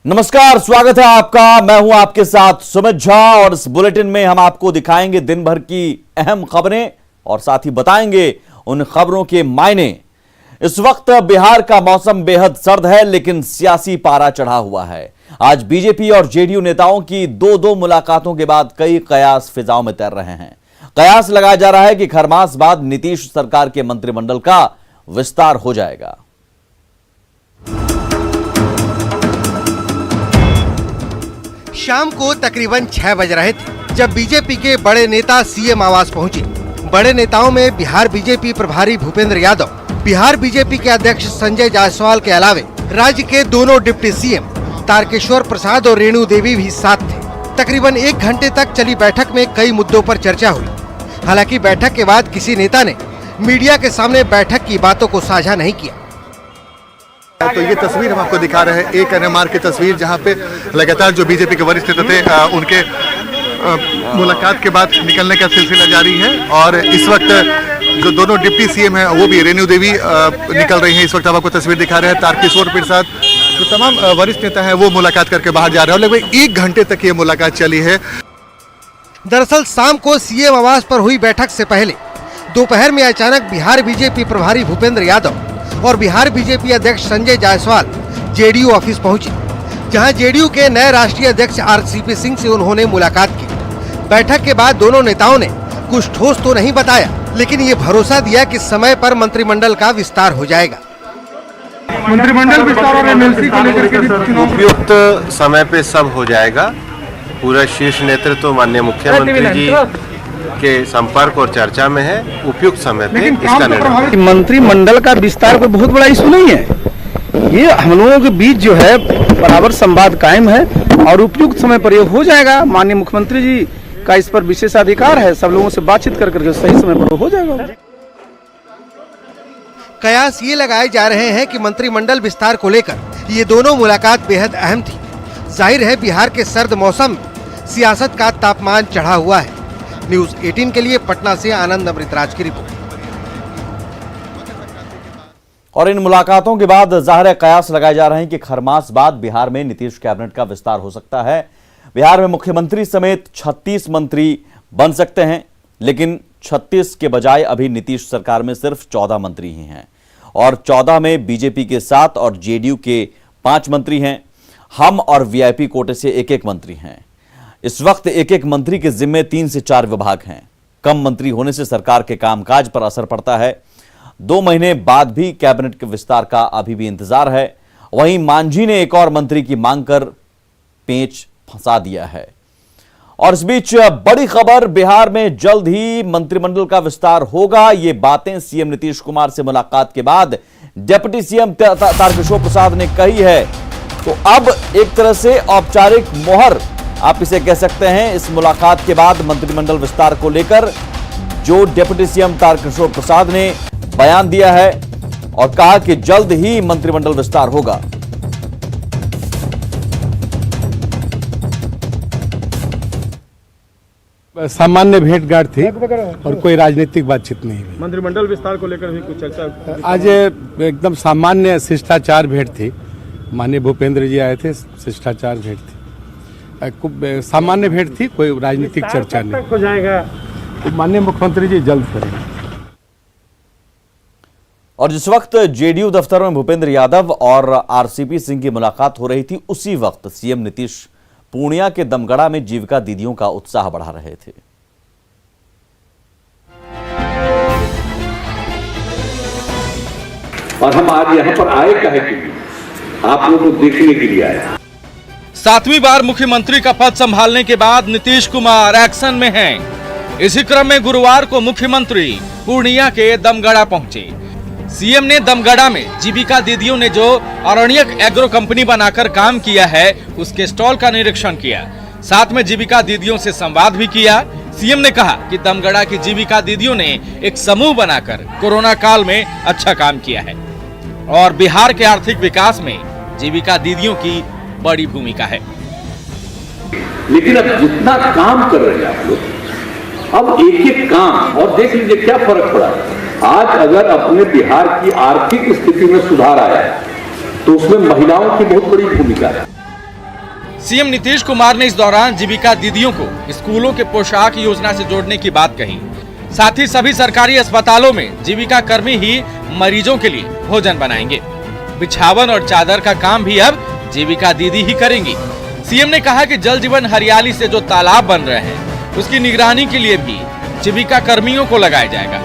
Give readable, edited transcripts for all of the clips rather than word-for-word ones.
नमस्कार, स्वागत है आपका। मैं हूं आपके साथ सुमित झा और इस बुलेटिन में हम आपको दिखाएंगे दिन भर की अहम खबरें और साथ ही बताएंगे उन खबरों के मायने। इस वक्त बिहार का मौसम बेहद सर्द है, लेकिन सियासी पारा चढ़ा हुआ है। आज बीजेपी और जेडीयू नेताओं की दो मुलाकातों के बाद कई कयास फिजाओं में तैर रहे हैं। कयास लगाया जा रहा है कि खरमास बाद नीतीश सरकार के मंत्रिमंडल का विस्तार हो जाएगा। शाम को तकरीबन 6 बज रहे थे जब बीजेपी के बड़े नेता सीएम आवास पहुंचे। बड़े नेताओं में बिहार बीजेपी प्रभारी भूपेंद्र यादव, बिहार बीजेपी के अध्यक्ष संजय जायसवाल के अलावे राज्य के दोनों डिप्टी सीएम तारकेश्वर प्रसाद और रेणु देवी भी साथ थे। तकरीबन 1 घंटे तक चली बैठक में कई मुद्दों पर चर्चा हुई। हालांकि बैठक के बाद किसी नेता ने मीडिया के सामने बैठक की बातों को साझा नहीं किया। तो ये तस्वीर हम आपको दिखा रहे हैं, एक NMR की तस्वीर, जहां पे लगातार जो बीजेपी के वरिष्ठ नेता थे उनके मुलाकात के बाद निकलने का सिलसिला जारी है। और इस वक्त जो दोनों डिप्टी सीएम हैं वो भी, रेणु देवी निकल रही हैं। इस वक्त हम आपको तस्वीर दिखा रहे हैं। तारकेश्वर प्रसाद, जो तमाम वरिष्ठ नेता हैं वो मुलाकात करके बाहर जा रहे हैं। लगभग 1 घंटे तक ये मुलाकात चली है। दरअसल शाम को सीएम आवास पर हुई बैठक से पहले दोपहर में अचानक बिहार बीजेपी प्रभारी भूपेंद्र यादव और बिहार बीजेपी अध्यक्ष संजय जायसवाल जेडीयू ऑफिस पहुंचे, जहां जेडीयू के नए राष्ट्रीय अध्यक्ष आरसीपी सिंह से उन्होंने मुलाकात की। बैठक के बाद दोनों नेताओं ने कुछ ठोस तो नहीं बताया, लेकिन ये भरोसा दिया कि समय पर मंत्रिमंडल का विस्तार हो जाएगा। मंत्रिमंडल विस्तार और एमएलसी को लेकर के उपयुक्त समय पे सब हो जाएगा। पूरा शीर्ष नेतृत्व माननीय मुख्यमंत्री जी के संपर्क और चर्चा में है। उपयुक्त समय पे इसका निर्णय। मंत्रिमंडल का विस्तार कोई बहुत बड़ा इशू नहीं है। ये हम लोगों के बीच जो है बराबर संवाद कायम है और उपयुक्त समय पर ये हो जाएगा। माननीय मुख्यमंत्री जी का इस पर विशेष अधिकार है। सब लोगों से बातचीत करके सही समय पर हो जाएगा। कयास ये लगाए जा रहे हैं कि मंत्रिमंडल विस्तार को लेकर ये दोनों मुलाकात बेहद अहम थी। जाहिर है बिहार के सर्द मौसम में सियासत का तापमान चढ़ा हुआ है। न्यूज़ 18 के लिए पटना से आनंद अमृतराज की रिपोर्ट। और इन मुलाकातों के बाद जाहिर है कयास लगाए जा रहे हैं कि खरमास बाद बिहार में नीतीश कैबिनेट का विस्तार हो सकता है। बिहार में मुख्यमंत्री समेत 36 मंत्री बन सकते हैं, लेकिन 36 के बजाय अभी नीतीश सरकार में सिर्फ 14 मंत्री ही हैं और 14 में बीजेपी के 7 और जेडीयू के 5 मंत्री हैं। हम और वीआईपी कोटे से 1-1 मंत्री हैं। इस वक्त एक मंत्री के जिम्मे 3 से 4 विभाग हैं। कम मंत्री होने से सरकार के कामकाज पर असर पड़ता है। 2 महीने बाद भी कैबिनेट के विस्तार का अभी भी इंतजार है। वहीं मांझी ने एक और मंत्री की मांग कर पेंच फंसा दिया है। और इस बीच बड़ी खबर, बिहार में जल्द ही मंत्रिमंडल का विस्तार होगा। ये बातें सीएम नीतीश कुमार से मुलाकात के बाद डिप्टी सीएम तारकेश्वर प्रसाद ने कही है। तो अब एक तरह से औपचारिक मोहर आप इसे कह सकते हैं इस मुलाकात के बाद मंत्रिमंडल विस्तार को लेकर, जो डिप्टी सीएम तारकेश्वर प्रसाद ने बयान दिया है और कहा कि जल्द ही मंत्रिमंडल विस्तार होगा। सामान्य भेंटगांठ थी और कोई राजनीतिक बातचीत नहीं हुई। मंत्रिमंडल विस्तार को लेकर भी कुछ चर्चा आज एकदम सामान्य शिष्टाचार भेंट थी। माननीय भूपेंद्र जी आए थे, शिष्टाचार भेंट थी, सामान्य भेंट थी, कोई राजनीतिक चर्चा नहीं हो जाएगा। तो माननीय मुख्यमंत्री जी जल्द करेंगे। और जिस वक्त जेडीयू दफ्तर में भूपेंद्र यादव और आरसीपी सिंह की मुलाकात हो रही थी, उसी वक्त सीएम नीतीश पूर्णिया के दमगढ़ा में जीविका दीदियों का उत्साह बढ़ा रहे थे। और हम आज यहाँ पर आए काहे के लिए? आप लोगों को देखने के लिए आए। 7वीं बार मुख्यमंत्री का पद संभालने के बाद नीतीश कुमार एक्शन में हैं। इसी क्रम में गुरुवार को मुख्यमंत्री पूर्णिया के दमगढ़ा पहुंचे। सीएम ने दमगढ़ा में जीविका दीदियों ने जो अरण्यक एग्रो कंपनी बनाकर काम किया है उसके स्टॉल का निरीक्षण किया। साथ में जीविका दीदियों से संवाद भी किया। सीएम ने कहा कि दमगढ़ा की जीविका दीदियों ने एक समूह बनाकर कोरोना काल में अच्छा काम किया है और बिहार के आर्थिक विकास में जीविका दीदियों की बड़ी भूमिका है। लेकिन अब जितना काम कर रहे हैं आप लोग, अब एक काम, और देख लीजिए क्या फर्क पड़ा। आज अगर अपने बिहार की आर्थिक स्थिति में सुधार आया है तो उसमें महिलाओं की बहुत बड़ी भूमिका है। सीएम नीतीश कुमार ने इस दौरान जीविका दीदियों को स्कूलों के पोशाक योजना से जोड़ने की बात कही। साथ ही सभी सरकारी अस्पतालों में जीविका कर्मी ही मरीजों के लिए भोजन बनाएंगे। बिछावन और चादर का काम भी अब जीविका दीदी ही करेंगी। सीएम ने कहा कि जल जीवन हरियाली से जो तालाब बन रहे हैं उसकी निगरानी के लिए भी जीविका कर्मियों को लगाया जाएगा।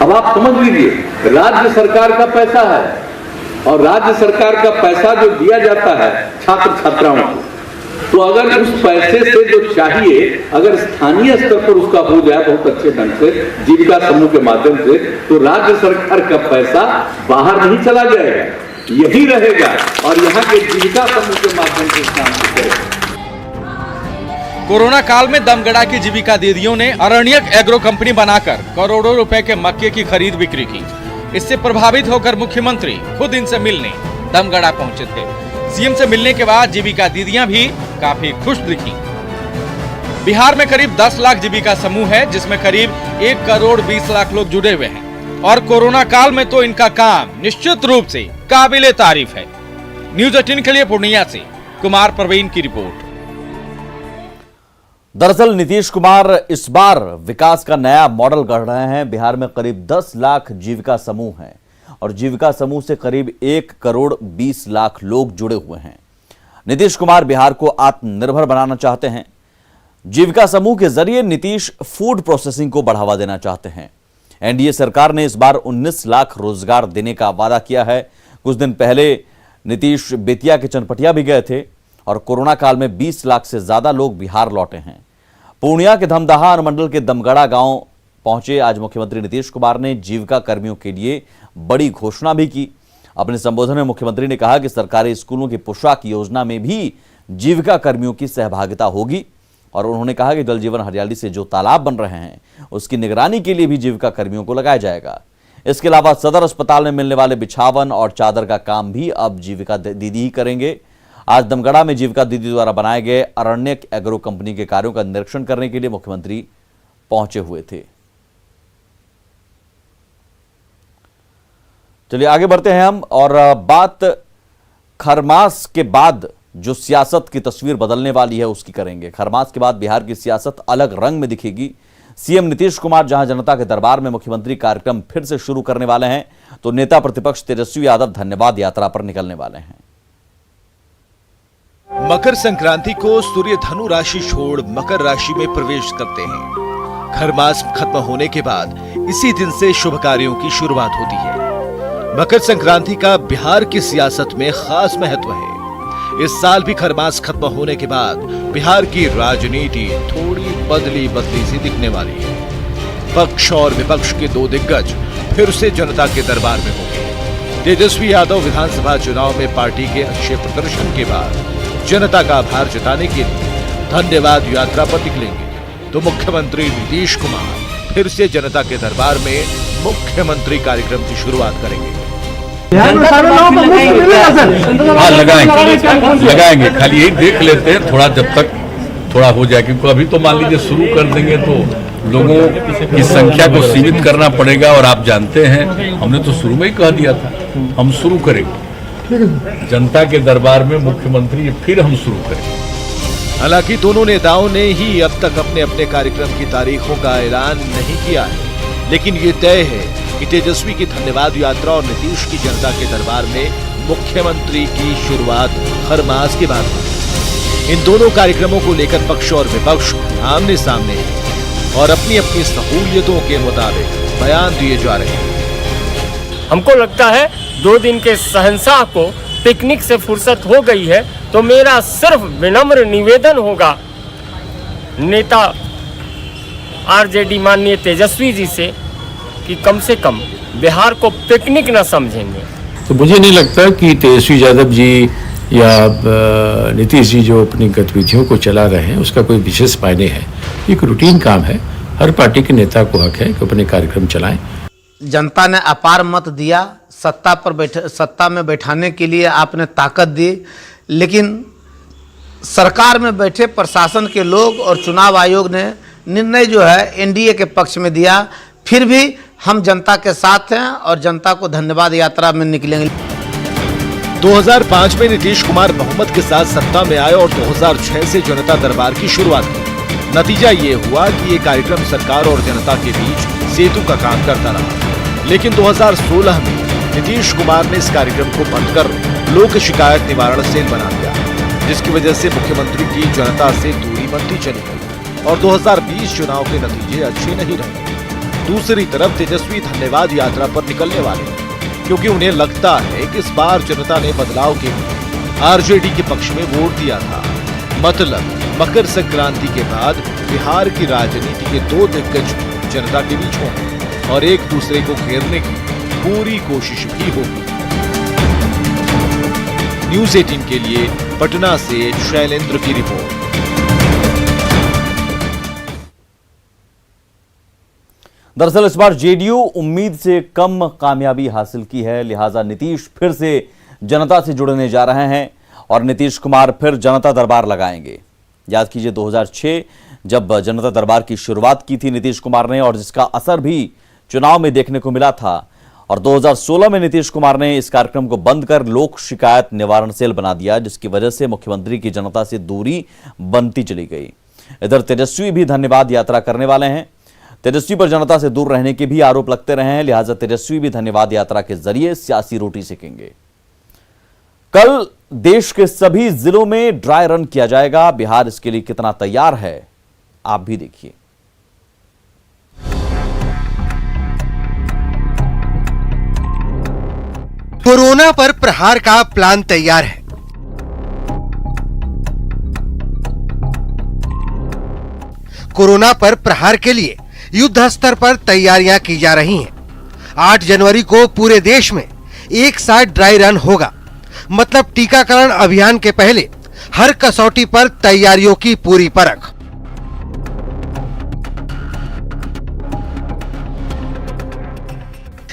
अब आप समझ लीजिए, राज्य सरकार का पैसा है और राज्य सरकार का पैसा जो दिया जाता है छात्र छात्राओं को, तो अगर उस पैसे से जो चाहिए अगर स्थानीय स्तर पर उसका हो जाए बहुत अच्छे ढंग से जीविका समूह के माध्यम से, तो राज्य सरकार का पैसा बाहर नहीं चला जाएगा, यही रहेगा और यहाँ के जीविका समूह के माध्यम से काम करेगा। कोरोना काल में दमगड़ा की जीविका दीदियों ने अरण्यक एग्रो कंपनी बनाकर करोड़ों रुपए के मक्के की खरीद बिक्री की। इससे प्रभावित होकर मुख्यमंत्री खुद इनसे मिलने दमगड़ा पहुंचे थे। सीएम से मिलने के बाद जीविका दीदियां भी काफी खुश दिखी। बिहार में करीब 10 लाख जीविका समूह है, जिसमें करीब 1 करोड़ 20 लाख लोग जुड़े हुए हैं और कोरोना काल में तो इनका काम निश्चित रूप से काबिले तारीफ है। न्यूज 18 के लिए पूर्णिया से कुमार परवीन की रिपोर्ट। दरअसल नीतीश कुमार इस बार विकास का नया मॉडल गढ़ रहे हैं। बिहार में करीब 10 लाख जीविका समूह हैं और जीविका समूह से करीब 1 करोड़ 20 लाख लोग जुड़े हुए हैं। नीतीश कुमार बिहार को आत्मनिर्भर बनाना चाहते हैं। जीविका समूह के जरिए नीतीश फूड प्रोसेसिंग को बढ़ावा देना चाहते हैं। एनडीए सरकार ने इस बार 19 लाख रोजगार देने का वादा किया है। कुछ दिन पहले नीतीश बेतिया के चनपटिया भी गए थे और कोरोना काल में 20 लाख से ज्यादा लोग बिहार लौटे हैं। पूर्णिया के धमदाहा अनुमंडल के दमगड़ा गांव पहुंचे आज मुख्यमंत्री नीतीश कुमार ने जीविका कर्मियों के लिए बड़ी घोषणा भी की। अपने संबोधन में मुख्यमंत्री ने कहा कि सरकारी स्कूलों की पोशाक योजना में भी जीविका कर्मियों की सहभागिता होगी और उन्होंने कहा कि जल जीवन हरियाली से जो तालाब बन रहे हैं उसकी निगरानी के लिए भी जीविका कर्मियों को लगाया जाएगा। इसके अलावा सदर अस्पताल में मिलने वाले बिछावन और चादर का काम भी अब जीविका दीदी ही करेंगे। आज दमगड़ा में जीविका दीदी द्वारा बनाए गए अरण्यक एग्रो कंपनी के कार्यों का निरीक्षण करने के लिए मुख्यमंत्री पहुंचे हुए थे। चलिए आगे बढ़ते हैं हम और बात खरमास के बाद जो सियासत की तस्वीर बदलने वाली है उसकी करेंगे। खरमास के बाद बिहार की सियासत अलग रंग में दिखेगी। सीएम नीतीश कुमार जहां जनता के दरबार में मुख्यमंत्री कार्यक्रम फिर से शुरू करने वाले हैं, तो नेता प्रतिपक्ष तेजस्वी यादव धन्यवाद यात्रा पर निकलने वाले हैं। मकर संक्रांति को सूर्य धनु राशि छोड़ मकर राशि में प्रवेश करते हैं। खरमास खत्म होने के बाद इसी दिन से शुभ कार्यों की शुरुआत होती है। मकर संक्रांति का बिहार की सियासत में खास महत्व है। इस साल भी खरमास खत्म होने के बाद बिहार की राजनीति थोड़ी बदली सी दिखने वाली है। पक्ष और विपक्ष के दो दिग्गज फिर से जनता के दरबार में होंगे। तेजस्वी यादव विधानसभा चुनाव में पार्टी के अच्छे प्रदर्शन के बाद जनता का आभार जताने के लिए धन्यवाद यात्रा पर निकलेंगे, तो मुख्यमंत्री नीतीश कुमार फिर से जनता के दरबार में मुख्यमंत्री कार्यक्रम की शुरुआत करेंगे। हाँ, लगाएंगे खाली एक देख लेते हैं थोड़ा, जब तक थोड़ा हो जाए, क्योंकि अभी तो मान लीजिए शुरू कर देंगे तो लोगों की संख्या को सीमित करना पड़ेगा। और आप जानते हैं हमने तो शुरू में ही कह दिया था हम शुरू करेंगे जनता के दरबार में मुख्यमंत्री, फिर हम शुरू करेंगे। हालांकि दोनों नेताओं ने ही अब तक अपने अपने कार्यक्रम की तारीखों का ऐलान नहीं किया है, लेकिन ये तय है कि तेजस्वी की धन्यवाद यात्रा और नीतीश की जनता के दरबार में मुख्यमंत्री की शुरुआत हर मास के बाद होगी। इन दोनों कार्यक्रमों को लेकर पक्ष और विपक्ष आमने सामने हैं और अपनी अपनी सहूलियतों के मुताबिक बयान दिए जा रहे हैं। हमको लगता है 2 दिन के शहंशाह को पिकनिक से फुर्सत हो गई है, तो मेरा सिर्फ विनम्र निवेदन होगा नेता आरजेडी माननीय तेजस्वी जी से कि कम से कम बिहार को पिकनिक न समझेंगे। तो मुझे नहीं लगता कि तेजस्वी यादव जी या नीतीश जी जो अपनी गतिविधियों को चला रहे हैं उसका कोई विशेष मायने है। एक रूटीन काम है, हर पार्टी के नेता को हक है कि अपने कार्यक्रम चलाएं। जनता ने अपार मत दिया, सत्ता में बैठाने के लिए आपने ताकत दी, लेकिन सरकार में बैठे प्रशासन के लोग और चुनाव आयोग ने निर्णय जो है एनडीए के पक्ष में दिया। फिर भी हम जनता के साथ हैं और जनता को धन्यवाद यात्रा में निकलेंगे। 2005 में नीतीश कुमार बहुमत के साथ सत्ता में आए और 2006 से जनता दरबार की शुरुआत की। नतीजा ये हुआ कि ये कार्यक्रम सरकार और जनता के बीच सेतु का काम करता रहा। लेकिन 2016 में नीतीश कुमार ने इस कार्यक्रम को बंद कर लोक शिकायत निवारण सेल बना दिया, जिसकी वजह से मुख्यमंत्री की जनता से दूरी बनती चली गई और 2020 चुनाव के नतीजे अच्छे नहीं रहे। दूसरी तरफ तेजस्वी धन्यवाद यात्रा पर निकलने वाले हैं, क्योंकि उन्हें लगता है कि इस बार जनता ने बदलाव के लिए आरजेडी के पक्ष में वोट दिया था। मतलब मकर संक्रांति के बाद बिहार की राजनीति के दो दिग्गज जनता के बीच होंगे और एक दूसरे को घेरने की पूरी कोशिश भी होगी। न्यूज़ 18 के लिए पटना से शैलेंद्र की रिपोर्ट। दरअसल इस बार जेडीयू उम्मीद से कम कामयाबी हासिल की है, लिहाजा नीतीश फिर से जनता से जुड़ने जा रहे हैं और नीतीश कुमार फिर जनता दरबार लगाएंगे। याद कीजिए 2006 जब जनता दरबार की शुरुआत की थी नीतीश कुमार ने और जिसका असर भी चुनाव में देखने को मिला था, और 2016 में नीतीश कुमार ने इस कार्यक्रम को बंद कर लोक शिकायत निवारण सेल बना दिया, जिसकी वजह से मुख्यमंत्री की जनता से दूरी बनती चली गई। इधर तेजस्वी भी धन्यवाद यात्रा करने वाले हैं। तेजस्वी पर जनता से दूर रहने के भी आरोप लगते रहे हैं, लिहाजा तेजस्वी भी धन्यवाद यात्रा के जरिए सियासी रोटी सेकेंगे। कल देश के सभी जिलों में ड्राई रन किया जाएगा। बिहार इसके लिए कितना तैयार है, आप भी देखिए। कोरोना पर प्रहार का प्लान तैयार है। कोरोना पर प्रहार के लिए युद्ध स्तर पर तैयारियां की जा रही हैं। 8 जनवरी को पूरे देश में एक साथ ड्राई रन होगा। मतलब टीकाकरण अभियान के पहले हर कसौटी पर तैयारियों की पूरी परख।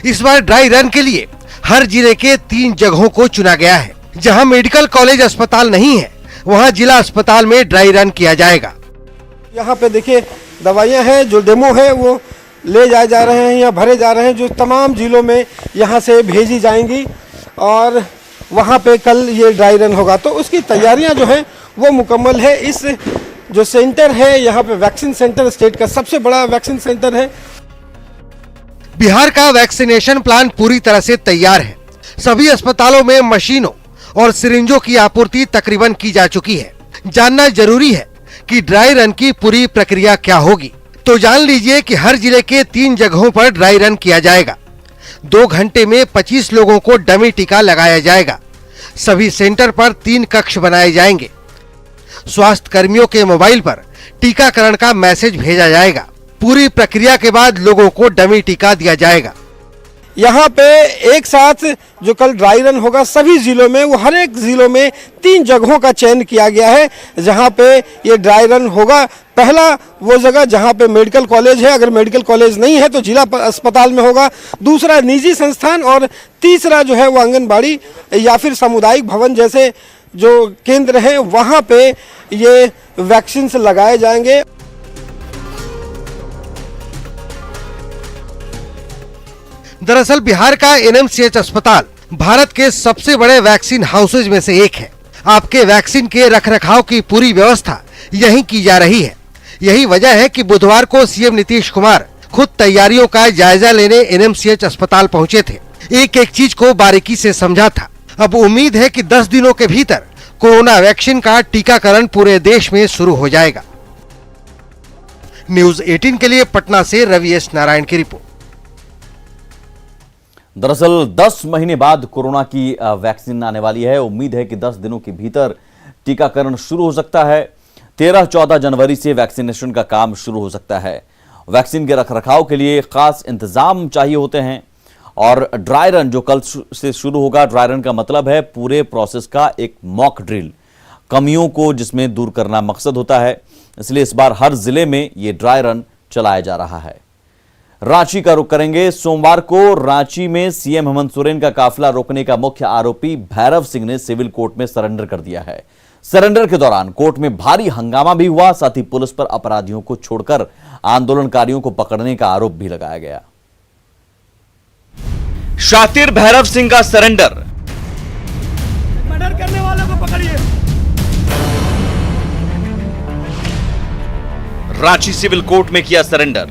इस बार ड्राई रन के लिए हर जिले के 3 जगहों को चुना गया है। जहां मेडिकल कॉलेज अस्पताल नहीं है, वहां जिला अस्पताल में ड्राई रन किया जाएगा। यहाँ पे देखिए दवाइयाँ हैं, जो डेमो है वो ले जाए जा रहे हैं या भरे जा रहे हैं, जो तमाम जिलों में यहाँ से भेजी जाएंगी और वहाँ पे कल ये ड्राई रन होगा। तो उसकी तैयारियाँ जो हैं वो मुकम्मल है। इस जो सेंटर है यहाँ पे वैक्सीन सेंटर स्टेट का सबसे बड़ा वैक्सीन सेंटर है। बिहार का वैक्सीनेशन प्लान पूरी तरह से तैयार है। सभी अस्पतालों में मशीनों और सिरिंजों की आपूर्ति तकरीबन की जा चुकी है। जानना जरूरी है कि ड्राई रन की पूरी प्रक्रिया क्या होगी, तो जान लीजिए कि हर जिले के 3 जगहों पर ड्राई रन किया जाएगा। 2 घंटे में 25 लोगों को डमी टीका लगाया जाएगा। सभी सेंटर पर 3 कक्ष बनाए जाएंगे। स्वास्थ्य कर्मियों के मोबाइल पर टीकाकरण का मैसेज भेजा जाएगा। पूरी प्रक्रिया के बाद लोगों को डमी टीका दिया जाएगा। यहाँ पे एक साथ जो कल ड्राई रन होगा सभी जिलों में, वो हर एक जिलों में 3 जगहों का चयन किया गया है जहाँ पे ये ड्राई रन होगा। पहला वो जगह जहाँ पे मेडिकल कॉलेज है, अगर मेडिकल कॉलेज नहीं है तो जिला अस्पताल में होगा। दूसरा निजी संस्थान और तीसरा जो है वो आंगनबाड़ी या फिर सामुदायिक भवन जैसे जो केंद्र हैं वहाँ पे ये वैक्सीन लगाए जाएंगे। दरअसल बिहार का एनएमसीएच अस्पताल भारत के सबसे बड़े वैक्सीन हाउसेज में से एक है। आपके वैक्सीन के रखरखाव की पूरी व्यवस्था यहीं की जा रही है। यही वजह है कि बुधवार को सीएम नीतीश कुमार खुद तैयारियों का जायजा लेने एनएमसीएच अस्पताल पहुंचे थे। एक एक चीज को बारीकी से समझा था। अब उम्मीद है कि 10 दिनों के भीतर कोरोना वैक्सीन का टीकाकरण पूरे देश में शुरू हो जाएगा। न्यूज़ 18 के लिए पटना से रवि एस नारायण की रिपोर्ट। दरअसल 10 महीने बाद कोरोना की वैक्सीन आने वाली है। उम्मीद है कि 10 दिनों के भीतर टीकाकरण शुरू हो सकता है। 13-14 जनवरी से वैक्सीनेशन का काम शुरू हो सकता है। वैक्सीन के रखरखाव के लिए खास इंतजाम चाहिए होते हैं और ड्राई रन जो कल से शुरू होगा, ड्राई रन का मतलब है पूरे प्रोसेस का एक मॉक ड्रिल, कमियों को जिसमें दूर करना मकसद होता है। इसलिए इस बार हर जिले में ये ड्राई रन चलाया जा रहा है। रांची का रुख करेंगे। सोमवार को रांची में सीएम हेमंत सोरेन का काफिला रोकने का मुख्य आरोपी भैरव सिंह ने सिविल कोर्ट में सरेंडर कर दिया है। सरेंडर के दौरान कोर्ट में भारी हंगामा भी हुआ, साथ ही पुलिस पर अपराधियों को छोड़कर आंदोलनकारियों को पकड़ने का आरोप भी लगाया गया। शातिर भैरव सिंह का सरेंडर। रांची सिविल कोर्ट में किया सरेंडर।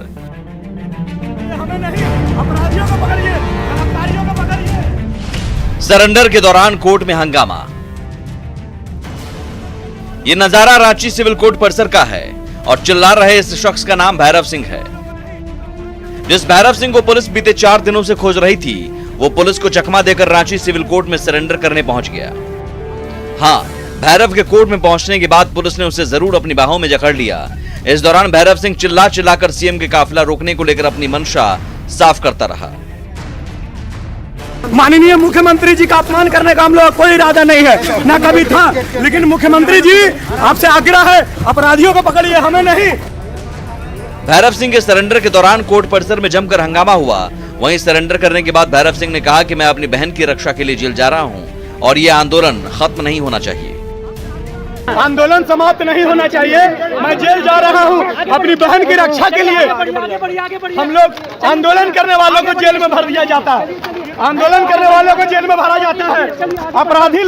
सरेंडर के दौरान कोर्ट में हंगामा। यह नजारा रांची सिविल कोर्ट परिसर का है और चिल्ला रहे इस शख्स का नाम भैरव सिंह है। जिस भैरव सिंह को पुलिस बीते 4 दिनों से खोज रही थी, वो पुलिस को चकमा देकर रांची सिविल कोर्ट में सरेंडर करने पहुंच गया। हां, भैरव के कोर्ट में पहुंचने के बाद पुलिस ने उसे जरूर अपनी बाहों में जकड़ लिया। इस दौरान भैरव सिंह चिल्लाकर सीएम के काफिला रोकने को लेकर अपनी मंशा साफ करता रहा। माननीय मुख्यमंत्री जी का अपमान करने का हम लोग कोई इरादा नहीं है, ना कभी था, लेकिन मुख्यमंत्री जी आपसे आग्रह है, अपराधियों को पकड़िए, हमें नहीं। भैरव सिंह के सरेंडर के दौरान कोर्ट परिसर में जमकर हंगामा हुआ। वहीं सरेंडर करने के बाद भैरव सिंह ने कहा कि मैं अपनी बहन की रक्षा के लिए जेल जा रहा हूं और यह आंदोलन खत्म नहीं होना चाहिए। आंदोलन समाप्त नहीं होना चाहिए, मैं जेल जा रहा हूं अपनी बहन की रक्षा के लिए। हम लोग आंदोलन करने वालों को जेल में भर दिया जाता है, आंदोलन करने वालों को जेल में भरा जाता है। अपराधी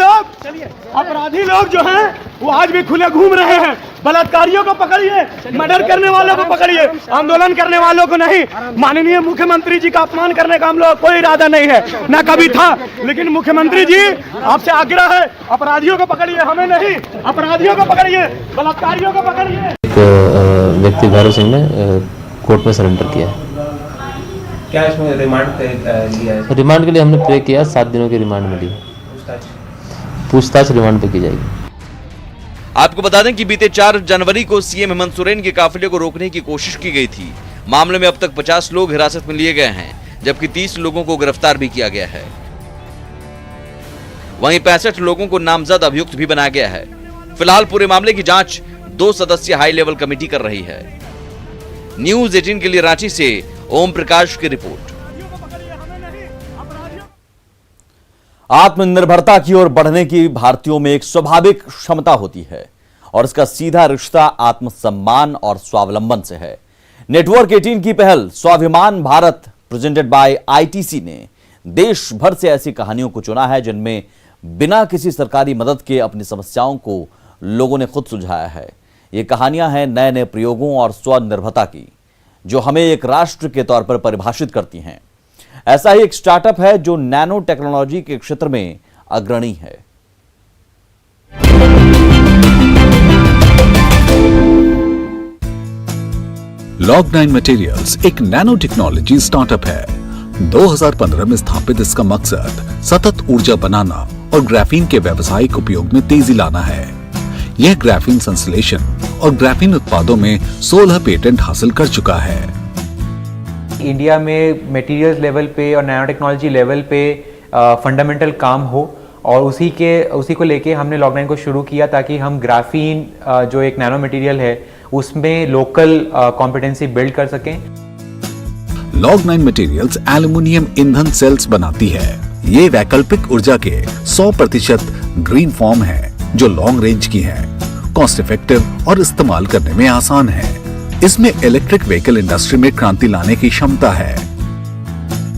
लोग जो हैं वो आज भी खुले घूम रहे हैं। बलात्कारियों को पकड़िए, मर्डर करने वालों को पकड़िए, आंदोलन करने वालों को नहीं। माननीय मुख्यमंत्री जी का अपमान करने का हम लोग कोई इरादा नहीं है, ना कभी था, लेकिन मुख्यमंत्री जी आपसे आग्रह है, अपराधियों को पकड़िए, हमें नहीं। अपराधियों को पकड़िए, बलात्कारियों को पकड़िए। एक व्यक्ति भैरव सिंह ने कोर्ट में सरेंडर किया है। क्या इसमें रिमांड लिया है? रिमांड के लिए हमने प्रे किया, 7 दिनों की रिमांड मिली। पूछताछ रिमांड पे की जाएगी। आपको बता दें कि बीते 4 जनवरी को सीएम हेमंत सोरेन के काफिले को रोकने की कोशिश की गई थी। मामले में अब तक 50 लोग हिरासत में लिए गए हैं, जबकि 30 लोगों को गिरफ्तार भी किया गया है। वहीं 65 लोगों को नामजद अभियुक्त भी बनाया गया है। फिलहाल पूरे मामले की जांच 2 सदस्यीय हाई लेवल कमेटी कर रही है। न्यूज़ 18 के लिए रांची से ओम प्रकाश की रिपोर्ट। आत्मनिर्भरता की ओर बढ़ने की भारतीयों में एक स्वाभाविक क्षमता होती है और इसका सीधा रिश्ता आत्मसम्मान और स्वावलंबन से है। नेटवर्क 18 की पहल स्वाभिमान भारत प्रेजेंटेड बाय आईटीसी ने देश भर से ऐसी कहानियों को चुना है जिनमें बिना किसी सरकारी मदद के अपनी समस्याओं को लोगों ने खुद सुलझाया है। ये कहानियां हैं नए नए प्रयोगों और स्वनिर्भरता की, जो हमें एक राष्ट्र के तौर पर परिभाषित करती हैं। ऐसा ही एक स्टार्टअप है जो नैनो टेक्नोलॉजी के क्षेत्र में अग्रणी है। Log9 मटेरियल्स एक नैनो टेक्नोलॉजी स्टार्टअप है। 2015 में स्थापित इसका मकसद सतत ऊर्जा बनाना और ग्राफीन के व्यावसायिक उपयोग में तेजी लाना है। यह ग्राफीन संश्लेषण और ग्राफीन उत्पादों में 16 पेटेंट हासिल कर चुका है। इंडिया में मटेरियल्स लेवल पे और नैनो टेक्नोलॉजी लेवल पे फंडामेंटल काम हो, और उसी को लेके हमने Log9 को शुरू किया ताकि हम ग्राफीन जो एक नैनो मटेरियल है उसमें लोकल कॉम्पिटेंसी बिल्ड कर सकें। Log9 मटेरियल्स एल्युमिनियम ईंधन सेल्स बनाती है। ये वैकल्पिक ऊर्जा के 100% ग्रीन फॉर्म है जो लॉन्ग रेंज की है, कॉस्ट इफेक्टिव और इस्तेमाल करने में आसान है। इसमें इलेक्ट्रिक व्हीकल इंडस्ट्री में क्रांति लाने की क्षमता है।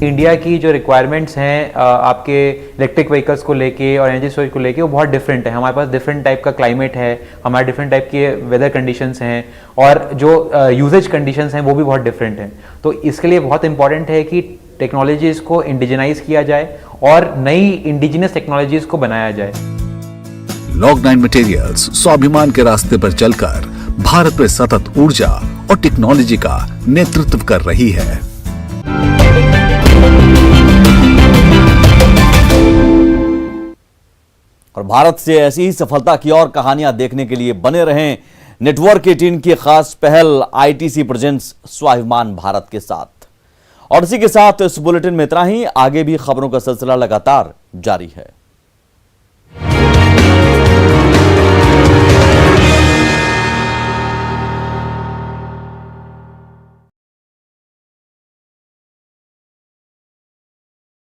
इंडिया की जो रिक्वायरमेंट्स हैं आपके इलेक्ट्रिक व्हीकल्स को लेके और एनर्जी स्टोरेज को लेके वो बहुत डिफरेंट है। हमारे पास डिफरेंट टाइप का क्लाइमेट है, हमारे डिफरेंट टाइप के वेदर कंडीशंस हैं, और जो यूजेज कंडीशंस हैं वो भी बहुत डिफरेंट हैं। तो इसके लिए बहुत इंपॉर्टेंट है कि टेक्नोलॉजीज को इंडिजिनाइज किया जाए और नई इंडिजिनस टेक्नोलॉजीज को बनाया जाए। Log9 मटेरियल्स स्वाभिमान के रास्ते पर चलकर भारत में सतत ऊर्जा और टेक्नोलॉजी का नेतृत्व कर रही है। और भारत से ऐसी ही सफलता की और कहानियां देखने के लिए बने रहें नेटवर्क 18 की खास पहल आईटीसी प्रेजेंट्स स्वाभिमान भारत के साथ। और इसी के साथ इस बुलेटिन में इतना ही। आगे भी खबरों का सिलसिला लगातार जारी है।